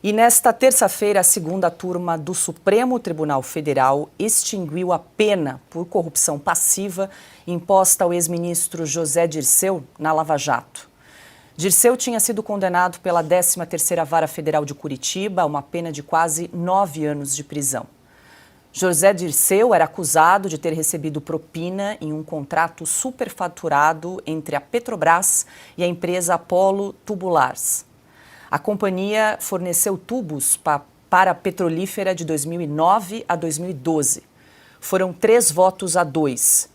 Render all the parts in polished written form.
E nesta terça-feira, a segunda turma do Supremo Tribunal Federal extinguiu a pena por corrupção passiva imposta ao ex-ministro José Dirceu na Lava Jato. Dirceu tinha sido condenado pela 13ª Vara Federal de Curitiba a uma pena de quase 9 anos de prisão. José Dirceu era acusado de ter recebido propina em um contrato superfaturado entre a Petrobras e a empresa Apollo Tubulars. A companhia forneceu tubos para a petrolífera de 2009 a 2012. Foram 3 votos a 2.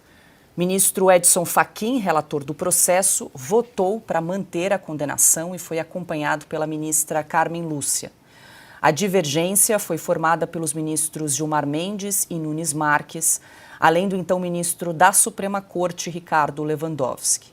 Ministro Edson Fachin, relator do processo, votou para manter a condenação e foi acompanhado pela ministra Carmen Lúcia. A divergência foi formada pelos ministros Gilmar Mendes e Nunes Marques, além do então ministro da Suprema Corte, Ricardo Lewandowski.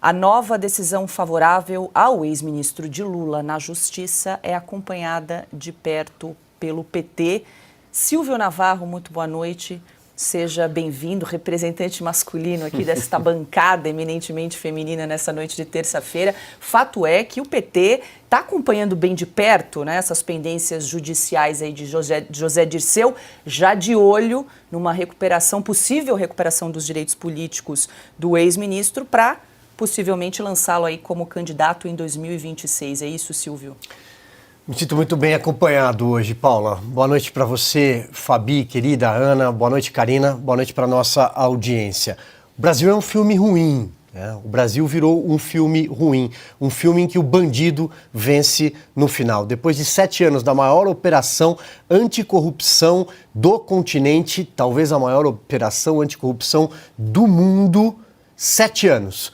A nova decisão favorável ao ex-ministro de Lula na Justiça é acompanhada de perto pelo PT. Silvio Navarro, muito boa noite. Seja bem-vindo, representante masculino aqui desta bancada eminentemente feminina nessa noite de terça-feira. Fato é que o PT está acompanhando bem de perto, né, essas pendências judiciais aí de José Dirceu, já de olho numa recuperação, possível recuperação dos direitos políticos do ex-ministro para possivelmente lançá-lo aí como candidato em 2026. É isso, Silvio? Me sinto muito bem acompanhado hoje, Paula. Boa noite para você, Fabi, querida Ana. Boa noite, Karina. Boa noite para a nossa audiência. O Brasil é um filme ruim, né? O Brasil virou um filme ruim. Um filme em que o bandido vence no final. Depois de 7 anos da maior operação anticorrupção do continente, talvez a maior operação anticorrupção do mundo, 7 anos.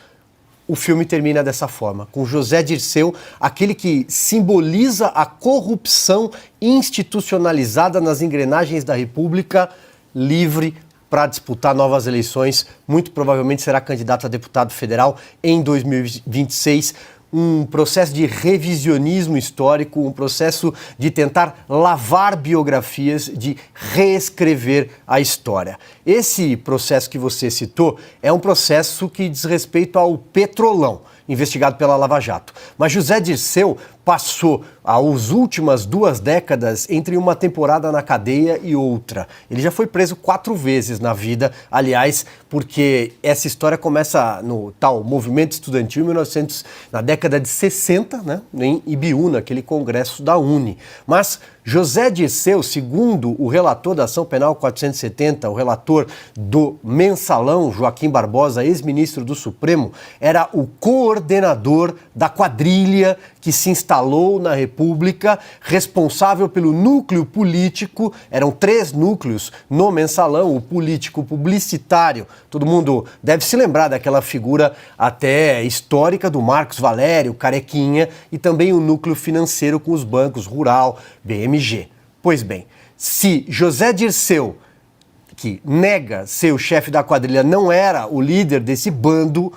O filme termina dessa forma, com José Dirceu, aquele que simboliza a corrupção institucionalizada nas engrenagens da República, livre para disputar novas eleições, muito provavelmente será candidato a deputado federal em 2026. Um processo de revisionismo histórico, um processo de tentar lavar biografias, de reescrever a história. Esse processo que você citou é um processo que diz respeito ao Petrolão, investigado pela Lava Jato. Mas José Dirceu passou as últimas 2 décadas entre uma temporada na cadeia e outra. Ele já foi preso 4 vezes na vida, aliás, porque essa história começa no tal movimento estudantil na década de 60, né, em Ibiúna, aquele congresso da UNE. Mas José Dirceu, segundo o relator da Ação Penal 470, o relator do Mensalão, Joaquim Barbosa, ex-ministro do Supremo, era o coordenador da quadrilha que se instalou na República, responsável pelo núcleo político. Eram 3 núcleos no Mensalão: o político publicitário, todo mundo deve se lembrar daquela figura até histórica do Marcos Valério, Carequinha, e também o núcleo financeiro com os bancos Rural, BMG. Pois bem, se José Dirceu, que nega ser o chefe da quadrilha, não era o líder desse bando,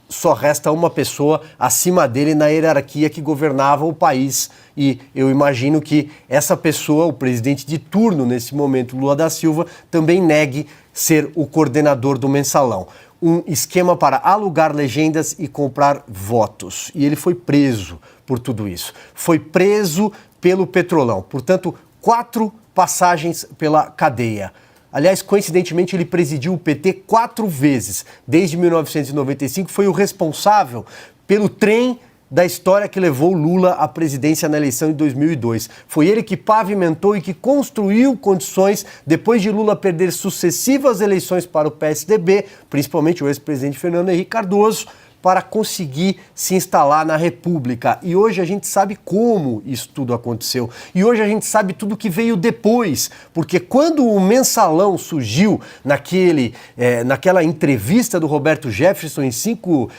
só resta uma pessoa acima dele na hierarquia que governava o país. E eu imagino que essa pessoa, o presidente de turno nesse momento, Lula da Silva, também negue ser o coordenador do Mensalão. Um esquema para alugar legendas e comprar votos. E ele foi preso por tudo isso. Foi preso pelo Petrolão. Portanto, 4 passagens pela cadeia. Aliás, coincidentemente, ele presidiu o PT 4 vezes. Desde 1995, foi o responsável pelo trem da história que levou Lula à presidência na eleição de 2002. Foi ele que pavimentou e que construiu condições, depois de Lula perder sucessivas eleições para o PSDB, principalmente o ex-presidente Fernando Henrique Cardoso, para conseguir se instalar na República. E hoje a gente sabe como isso tudo aconteceu. E hoje a gente sabe tudo que veio depois. Porque quando o Mensalão surgiu naquela entrevista do Roberto Jefferson em 6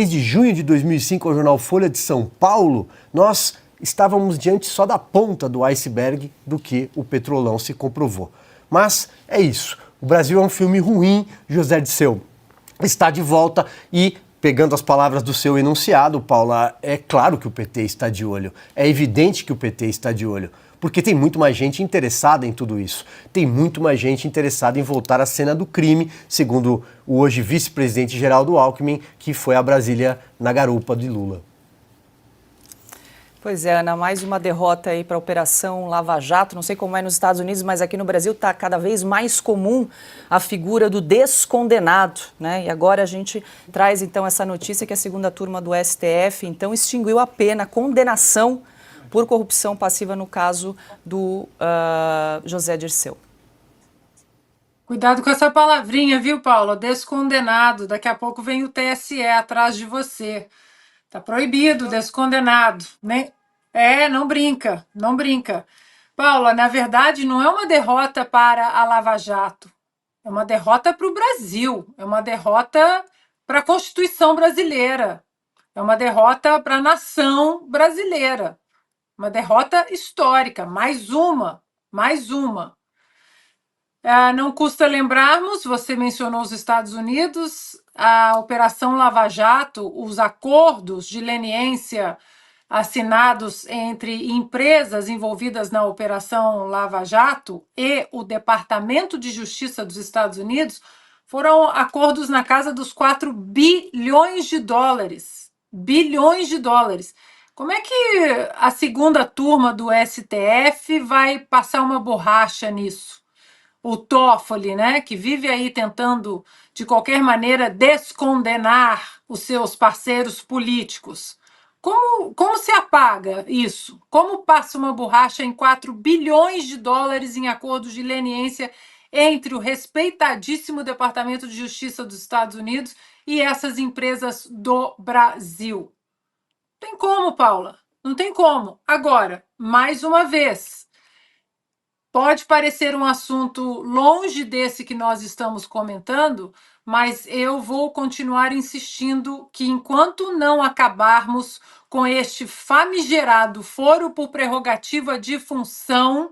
de junho de 2005 ao jornal Folha de São Paulo, nós estávamos diante só da ponta do iceberg do que o Petrolão se comprovou. Mas é isso. O Brasil é um filme ruim. José Dirceu está de volta e, pegando as palavras do seu enunciado, Paula, é claro que o PT está de olho. É evidente que o PT está de olho. Porque tem muito mais gente interessada em tudo isso. Tem muito mais gente interessada em voltar à cena do crime, segundo o hoje vice-presidente Geraldo Alckmin, que foi a Brasília na garupa de Lula. Pois é, Ana, mais uma derrota aí para a Operação Lava Jato. Não sei como é nos Estados Unidos, mas aqui no Brasil está cada vez mais comum a figura do descondenado, né? E agora a gente traz então essa notícia que a segunda turma do STF então extinguiu a pena, a condenação por corrupção passiva no caso do José Dirceu. Cuidado com essa palavrinha, viu, Paula? Descondenado. Daqui a pouco vem o TSE atrás de você. Tá proibido, descondenado, né? Não brinca, não brinca. Paula, na verdade, não é uma derrota para a Lava Jato. É uma derrota para o Brasil. É uma derrota para a Constituição brasileira. É uma derrota para a nação brasileira. Uma derrota histórica. Mais uma. Mais uma. Não custa lembrarmos, você mencionou os Estados Unidos, a Operação Lava Jato, os acordos de leniência assinados entre empresas envolvidas na Operação Lava Jato e o Departamento de Justiça dos Estados Unidos foram acordos na casa dos 4 bilhões de dólares. Bilhões de dólares. Como é que a segunda turma do STF vai passar uma borracha nisso? O Toffoli, né, que vive aí tentando, de qualquer maneira, descondenar os seus parceiros políticos. Como se apaga isso? Como passa uma borracha em 4 bilhões de dólares em acordos de leniência entre o respeitadíssimo Departamento de Justiça dos Estados Unidos e essas empresas do Brasil? Não tem como, Paula. Não tem como. Agora, mais uma vez, pode parecer um assunto longe desse que nós estamos comentando, mas eu vou continuar insistindo que enquanto não acabarmos com este famigerado foro por prerrogativa de função,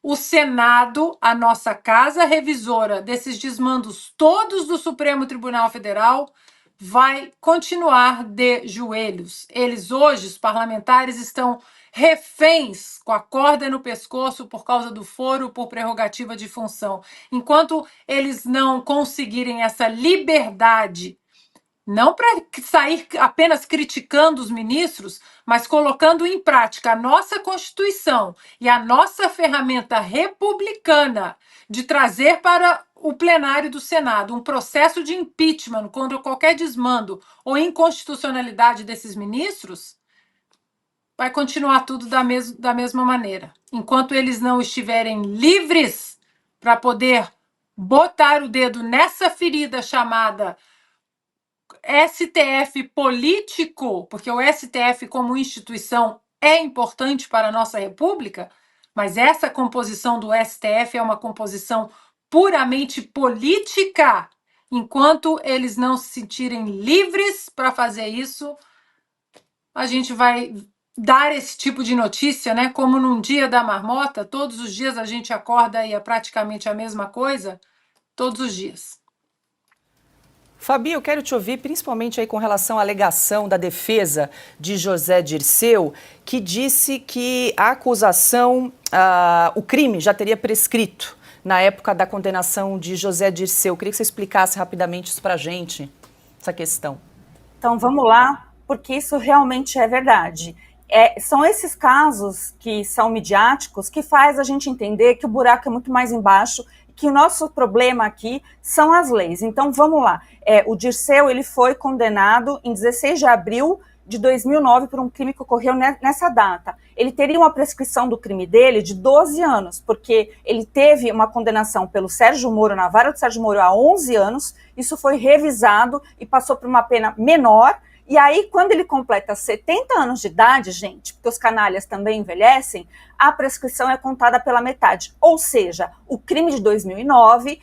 o Senado, a nossa casa revisora desses desmandos todos do Supremo Tribunal Federal, vai continuar de joelhos. Eles hoje, os parlamentares, estão reféns com a corda no pescoço por causa do foro por prerrogativa de função. Enquanto eles não conseguirem essa liberdade, não para sair apenas criticando os ministros, mas colocando em prática a nossa Constituição e a nossa ferramenta republicana de trazer para o plenário do Senado um processo de impeachment contra qualquer desmando ou inconstitucionalidade desses ministros, vai continuar tudo da mesma maneira. Enquanto eles não estiverem livres para poder botar o dedo nessa ferida chamada STF político, porque o STF como instituição é importante para a nossa república, mas essa composição do STF é uma composição puramente política. Enquanto eles não se sentirem livres para fazer isso, a gente vai dar esse tipo de notícia, né? Como num dia da marmota, todos os dias a gente acorda e é praticamente a mesma coisa, todos os dias. Fabi, eu quero te ouvir principalmente aí com relação à alegação da defesa de José Dirceu, que disse que a acusação, o crime já teria prescrito na época da condenação de José Dirceu. Eu queria que você explicasse rapidamente isso para a gente, essa questão. Então vamos lá, porque isso realmente é verdade. São esses casos que são midiáticos que faz a gente entender que o buraco é muito mais embaixo, que o nosso problema aqui são as leis. Então, vamos lá. O Dirceu, ele foi condenado em 16 de abril de 2009 por um crime que ocorreu nessa data. Ele teria uma prescrição do crime dele de 12 anos, porque ele teve uma condenação pelo Sérgio Moro, na vara do Sérgio Moro, há 11 anos. Isso foi revisado e passou por uma pena menor. E aí, quando ele completa 70 anos de idade, gente, porque os canalhas também envelhecem, a prescrição é contada pela metade. Ou seja, o crime de 2009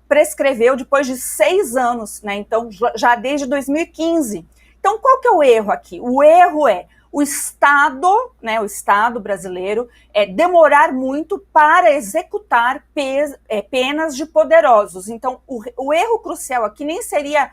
prescreveu depois de 6 anos, né? Então, já desde 2015. Então, qual que é o erro aqui? O erro é o Estado, né, o Estado brasileiro, demorar muito para executar penas de poderosos. Então, o erro crucial aqui nem seria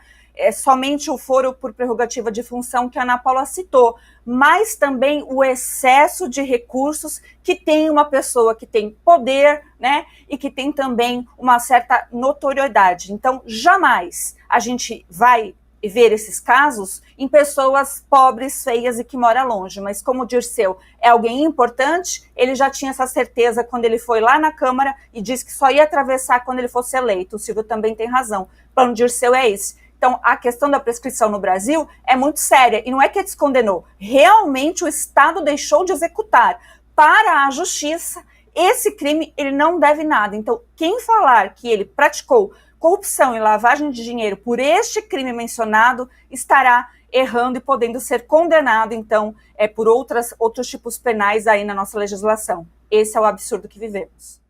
somente o foro por prerrogativa de função que a Ana Paula citou, mas também o excesso de recursos que tem uma pessoa que tem poder, né, e que tem também uma certa notoriedade. Então, jamais a gente vai ver esses casos em pessoas pobres, feias e que moram longe, mas como o Dirceu é alguém importante, ele já tinha essa certeza quando ele foi lá na Câmara e disse que só ia atravessar quando ele fosse eleito. O Silvio também tem razão. O plano Dirceu é esse. Então, a questão da prescrição no Brasil é muito séria, e não é que descondenou, realmente o Estado deixou de executar. Para a Justiça, esse crime ele não deve nada. Então, quem falar que ele praticou corrupção e lavagem de dinheiro por este crime mencionado, estará errando e podendo ser condenado, então, por outros tipos penais aí na nossa legislação. Esse é o absurdo que vivemos.